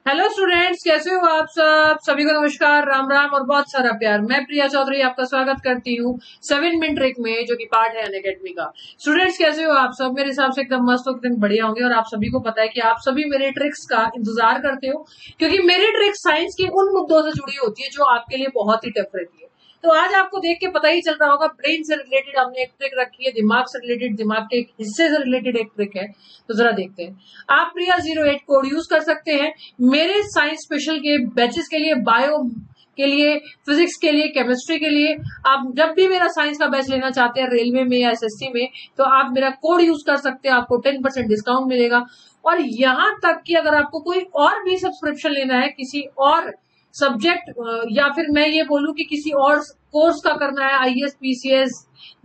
Hello students, कैसे हो आप सब? सभी को नमस्कार, राम राम और बहुत सारा प्यार। मैं प्रिया चौधरी आपका स्वागत करती हूँ 7 मिनट ट्रिक में, जो कि पार्ट है अनअकैडमी का। स्टूडेंट्स, कैसे हो आप सब? मेरे हिसाब से एकदम मस्त, एकदम बढ़िया होंगे। और आप सभी को पता है कि आप सभी मेरे ट्रिक्स का इंतजार करते हो, क्योंकि मेरी ट्रिक्स साइंस के उन मुद्दों से जुड़ी होती है जो आपके लिए बहुत ही टफ रहती है। तो आज आपको देख के पता ही चल रहा होगा, ब्रेन से रिलेटेड हमने एक ट्रिक रखी है, दिमाग से रिलेटेड, दिमाग के एक हिस्से से रिलेटेड एक ट्रिक है। तो जरा देखते हैं। आप प्रिया 08 कोड यूज कर सकते हैं मेरे साइंस स्पेशल के बैचेस के लिए, बायो के लिए, फिजिक्स के लिए, केमिस्ट्री के लिए। आप जब भी मेरा साइंस का बैच लेना चाहते हैं, रेलवे में या एसएससी में, तो आप मेरा कोड यूज कर सकते हैं, आपको 10% डिस्काउंट मिलेगा। और यहां तक कि अगर आपको कोई और भी सब्सक्रिप्शन लेना है किसी और सब्जेक्ट, या फिर मैं ये बोलूं कि किसी और कोर्स का करना है, आईएएस, पीसीएस,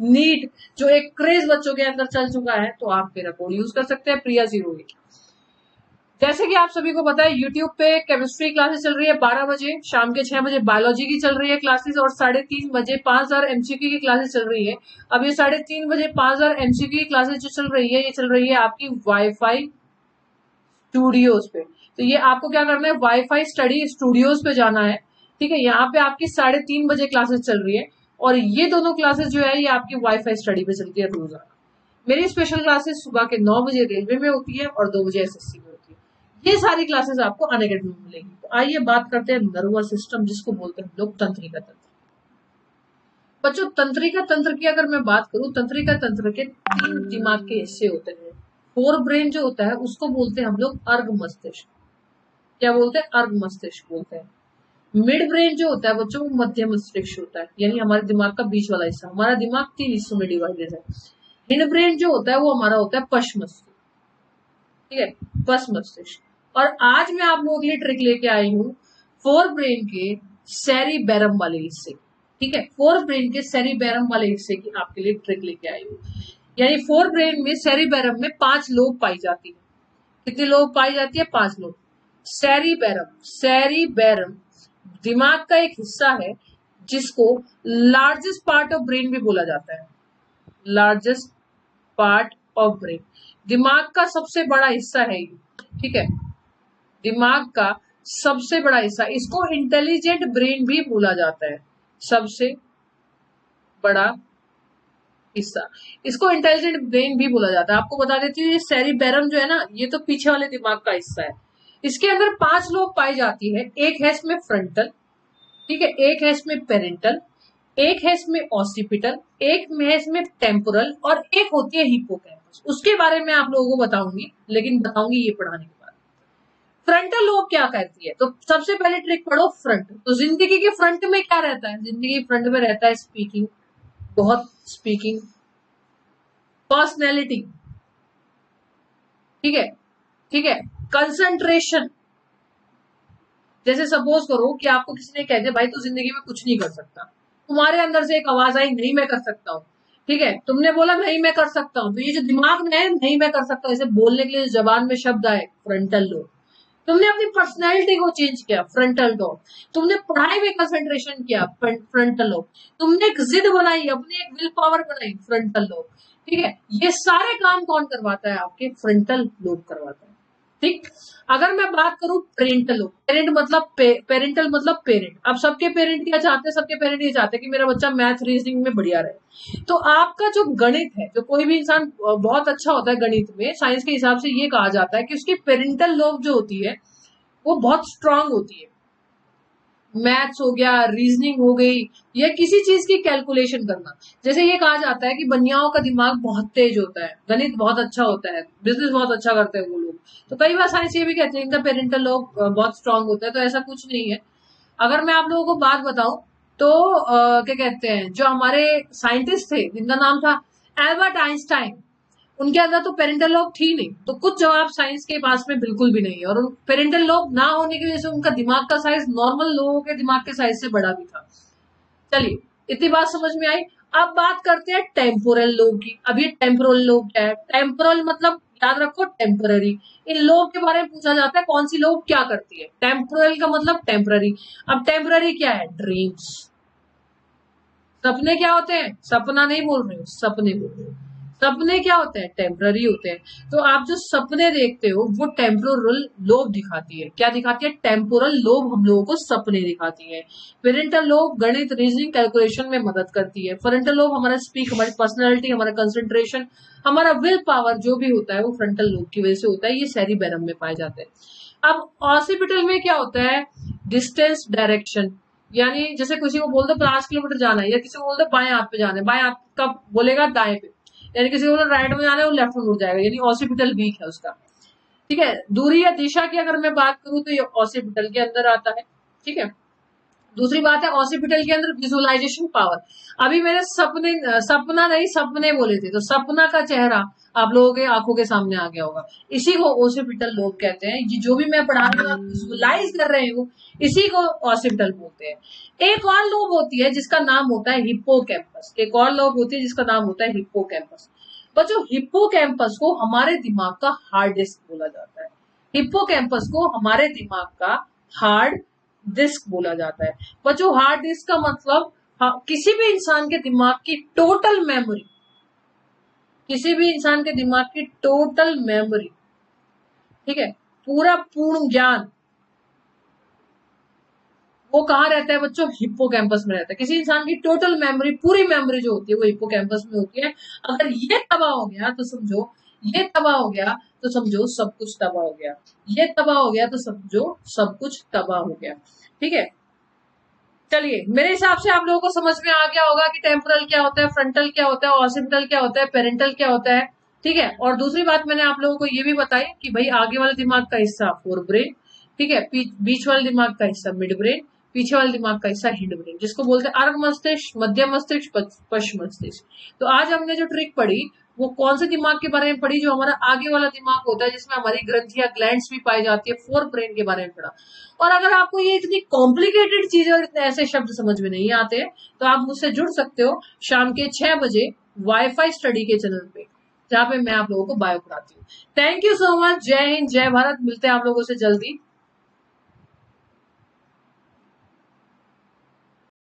नीट, जो एक क्रेज बच्चों के अंदर चल चुका है, तो आप मेरा कोड यूज कर सकते हैं, प्रिया 08। जैसे कि आप सभी को पता है, यूट्यूब पे केमिस्ट्री क्लासेस चल रही है 12 बजे, शाम के 6 बजे बायोलॉजी की चल रही है क्लासेस, और 3:30 बजे 5000 एमसीक्यू की क्लासेस चल रही है। अब ये 3:30 बजे 5000 एमसीक्यू की क्लासेस जो चल रही है, ये चल रही है आपकी वाईफाई स्टूडियोज पे। तो ये आपको क्या करना है, वाईफाई स्टडी स्टूडियोज पे जाना है। ठीक है, यहाँ पे आपकी 3:30 बजे क्लासेस चल रही है, और ये दोनों क्लासेस जो है, ये आपकी वाईफाई स्टडी पे चलती है रोजाना। मेरी स्पेशल क्लासेस सुबह के 9 बजे रेलवे में होती है और 2 बजे एसएससी में होती है। ये सारी क्लासेस आपको अनअकैडमी में मिलेगी। तो आइए बात करते हैं नर्वस सिस्टम, जिसको बोलते हैं लोग तंत्रिका तंत्र। बच्चों, तंत्रिका तंत्र की अगर मैं बात करूं, तंत्रिका तंत्र के 3 दिमाग के हिस्से होते हैं। फोर ब्रेन जो होता है उसको बोलते हैं हम लोग अर्ध मस्तिष्क। क्या बोलते हैं? अर्ध मस्तिष्क बोलते हैं। मिड ब्रेन जो होता है बच्चों, वो मध्य मस्तिष्क होता है, यानी हमारे दिमाग का बीच वाला हिस्सा। हमारा दिमाग 3 हिस्सों में डिवाइडेड है। हिंड ब्रेन जो होता है वो हमारा होता है पश्च मस्तिष्क। ठीक है, पश्च मस्तिष्क। और आज मैं आप लोगों के लिए ट्रिक लेके आई हूँ फोर ब्रेन के सेरिबेरम वाले हिस्से। ठीक है, फोर ब्रेन के सेरिबेरम वाले हिस्से की आपके लिए ट्रिक लेके आई हूँ। यानी फोर ब्रेन में, सेरिबेरम में 5 लोब पाई जाती है। कितनी लोब पाई जाती है? 5 लोब। सेरिबेरम, सेरिबेरम दिमाग का एक हिस्सा है जिसको लार्जेस्ट पार्ट ऑफ ब्रेन भी बोला जाता है। लार्जेस्ट पार्ट ऑफ ब्रेन, दिमाग का सबसे बड़ा हिस्सा है ये। ठीक है, दिमाग का सबसे बड़ा हिस्सा, इसको इंटेलिजेंट ब्रेन भी बोला जाता है। सबसे बड़ा हिस्सा, इसको इंटेलिजेंट ब्रेन भी बोला जाता है। आपको बता देती हूँ, ये सेरिबेरम जो है ना, ये तो पीछे वाले दिमाग का हिस्सा है। इसके अंदर 5 लोब पाई जाती है। एक है इसमें फ्रंटल, ठीक है, एक है इसमें पेरेंटल, एक है इसमें ऑसिपिटल, एक में है इसमें टेम्पोरल, और एक होती है हिप्पोकैम्पस। उसके बारे में आप लोगों को बताऊंगी, लेकिन बताऊंगी ये पढ़ाने के बाद। फ्रंटल लोब क्या कहती है? तो सबसे पहले ट्रिक पढ़ो फ्रंट। तो जिंदगी के फ्रंट में क्या रहता है? जिंदगी के फ्रंट में रहता है स्पीकिंग, बहुत स्पीकिंग, पर्सनैलिटी, ठीक है, ठीक है, कंसंट्रेशन। जैसे सपोज करो कि आपको किसी ने कह दिया, भाई तू जिंदगी में कुछ नहीं कर सकता। तुम्हारे अंदर से एक आवाज आई, नहीं मैं कर सकता हूँ। ठीक है, तुमने बोला नहीं मैं कर सकता हूँ, तो ये जो दिमाग में है नहीं मैं कर सकता हूँ, इसे बोलने के लिए जबान में शब्द आए, फ्रंटल लोब। तुमने अपनी पर्सनैलिटी को चेंज किया, फ्रंटल लोब। तुमने पढ़ाई में कंसंट्रेशन किया, फ्रंटल लोब। तुमने एक जिद बनाई, अपनी एक विल पावर बनाई, फ्रंटल लोब। ठीक है, ये सारे काम कौन करवाता है? आपके फ्रंटल लोब करवाता है। ठीक, अगर मैं बात करूं पेरेंटल लोब, पेरेंट मतलब पेरेंटल मतलब पेरेंट। अब सबके पेरेंट क्या चाहते हैं? सबके पेरेंट ये चाहते हैं कि मेरा बच्चा मैथ रीजनिंग में बढ़िया रहे। तो आपका जो गणित है, जो कोई भी इंसान बहुत अच्छा होता है गणित में, साइंस के हिसाब से ये कहा जाता है कि उसकी पेरेंटल लोब जो होती है वो बहुत स्ट्रांग होती है। मैथ्स हो गया, रीजनिंग हो गई, या किसी चीज की कैलकुलेशन करना। जैसे ये कहा जाता है कि बनियाओं का दिमाग बहुत तेज होता है, गणित बहुत अच्छा होता है, बिजनेस बहुत अच्छा करते हैं वो लोग। तो कई बार साइंस ये भी कहते हैं इनका पेरेंटल लोब बहुत स्ट्रांग होता है। तो ऐसा कुछ नहीं है। अगर मैं आप लोगों को बात बताऊं, तो क्या कहते हैं, जो हमारे साइंटिस्ट थे जिनका नाम था एल्बर्ट आइंस्टाइन, उनके अंदर तो पेरेंटल लोब थी नहीं। तो कुछ जवाब साइंस के पास में बिल्कुल भी नहीं है, और पेरेंटल लोब ना होने की वजह से उनका दिमाग का साइज नॉर्मल लोगों के दिमाग के साइज से बड़ा भी था। चलिए, इतनी बात समझ में आई। अब बात करते हैं टेम्पोरल लोब की। अब ये टेम्पोरल लोब क्या है? टेम्पोरल मतलब याद रखो टेम्पररी। इन लोब के बारे में पूछा जाता है, कौन सी लोब क्या करती है। टेम्पोरल का मतलब टेम्पररी। अब टेम्पररी क्या है? ड्रीम्स। सपने क्या होते हैं? सपना नहीं बोल रहे हो, सपने बोल रहे हो। सपने क्या होते हैं? टेम्पररी होते हैं। तो आप जो सपने देखते हो वो टेम्पोरल लोब दिखाती है। क्या दिखाती है? टेम्पोरल लोब हम लोगों को सपने दिखाती है। पेरेंटल लोब गणित, रीजनिंग, कैलकुलेशन में मदद करती है। फ्रंटल लोब हमारा स्पीक, हमारी पर्सनैलिटी, हमारा कंसंट्रेशन, हमारा विल पावर जो भी होता है वो फ्रंटल लोब की वजह से होता है। ये सेरिबेरम में पाए जाते हैं। अब ऑसिपिटल में क्या होता है? डिस्टेंस, डायरेक्शन, यानी जैसे किसी को बोल दो 50 किलोमीटर जाना है, या किसी को बोल दो बाएं हाथ पे जाना है, बाएं हाथ का बोलेगा दाएं पे, यानी किसी को राइट में जाना है वो लेफ्ट में मुड़ जाएगा, यानी ऑसिपिटल वीक है उसका। ठीक है। दूरी या दिशा की अगर मैं बात करूं तो ये ऑसिपिटल के अंदर आता है। ठीक है। दूसरी बात है ऑसिपिटल के अंदर विजुअलाइजेशन पावर। अभी मैंने सपना नहीं सपने बोले थे, तो सपना का चेहरा आप लोगों के आंखों के सामने आ गया होगा। इसी को ऑसिपिटल लोब कहते हैं। ये जो भी मैं पढ़ा रही हूँ आप विजुअलाइज कर रहे हो, इसी को ऑसिपिटल बोलते हैं। एक और लोब होती है जिसका नाम होता है हिप्पोकैम्पस। एक और लोब होती है जिसका नाम होता है हिप्पोकैम्पस। बच्चों हिप्पोकैम्पस को हमारे दिमाग का हार्ड डिस्क बोला जाता है। हिप्पोकैम्पस को हमारे दिमाग का हार्ड डिस्क बोला जाता है। बच्चों हार्ड डिस्क का मतलब किसी भी इंसान के दिमाग की टोटल मेमोरी, किसी भी इंसान के दिमाग की टोटल मेमोरी, ठीक है, पूरा पूर्ण ज्ञान, वो कहाँ रहता है बच्चों? हिप्पोकैम्पस में रहता है। किसी इंसान की टोटल मेमोरी, पूरी मेमोरी जो होती है वो हिप्पोकैम्पस में होती है। अगर ये तबाह हो गया तो समझो, ये तबाह हो गया तो समझो सब कुछ तबाह हो गया। ये तबाह हो गया तो समझो सब कुछ तबाह हो गया। ठीक है। चलिए, मेरे हिसाब से आप लोगों को समझ में आ गया होगा कि टेम्पोरल क्या होता है, फ्रंटल क्या होता है, ऑसिपिटल क्या होता है, पेरेंटल क्या होता है। ठीक है। और दूसरी बात मैंने आप लोगों को ये भी बताई कि भाई आगे वाले दिमाग का हिस्सा फोर ब्रेन, ठीक है, बीच वाले दिमाग का हिस्सा मिड ब्रेन, पीछे वाले दिमाग का हिस्सा हिंड ब्रेन, जिसको बोलते हैं अर्ध मस्तिष्क, मध्य मस्तिष्क, पश्चिम मस्तिष्क। तो आज हमने जो ट्रिक पढ़ी वो कौन से दिमाग के बारे में पढ़ी? जो हमारा आगे वाला दिमाग होता है जिसमें हमारी ग्रंथियां, ग्लैंड्स भी पाई जाती है, फोर ब्रेन के बारे में पढ़ा। और अगर आपको ये इतनी कॉम्प्लिकेटेड चीजें और इतने ऐसे शब्द समझ में नहीं आते तो आप मुझसे जुड़ सकते हो शाम के 6 बजे वाईफाई स्टडी के चैनल पे, जहाँ पे मैं आप लोगों को बायो पढ़ाती हूँ। Thank you so much. जय हिंद, जय भारत। मिलते हैं आप लोगों से जल्दी।